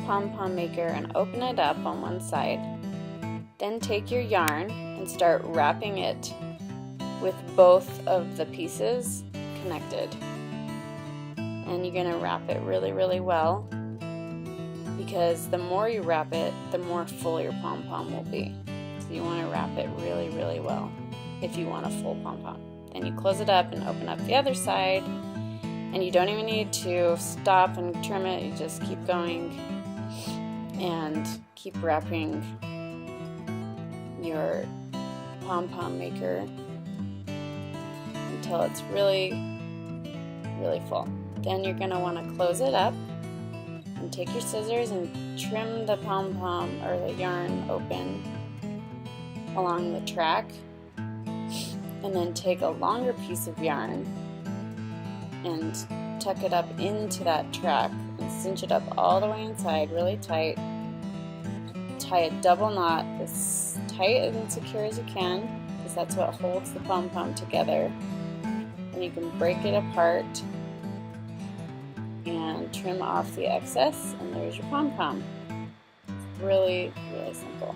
Pom Pom maker and open it up on one side. Then take your yarn and start wrapping it with both of the pieces connected. And you're going to wrap it really, really well, because the more you wrap it, the more full your pom-pom will be. So you want to wrap it really, really well if you want a full pom-pom. Then you close it up and open up the other side, and you don't even need to stop and trim it. You just keep going and keep wrapping your pom-pom maker until it's really, really full. Then you're going to want to close it up and take your scissors and trim the pom-pom or the yarn open along the track, and then take a longer piece of yarn and tuck it up into that track and cinch it up all the way inside really tight. Tie a double knot as tight and secure as you can, because that's what holds the pom-pom together. And you can break it apart and trim off the excess, and there's your pom-pom. It's really, really simple.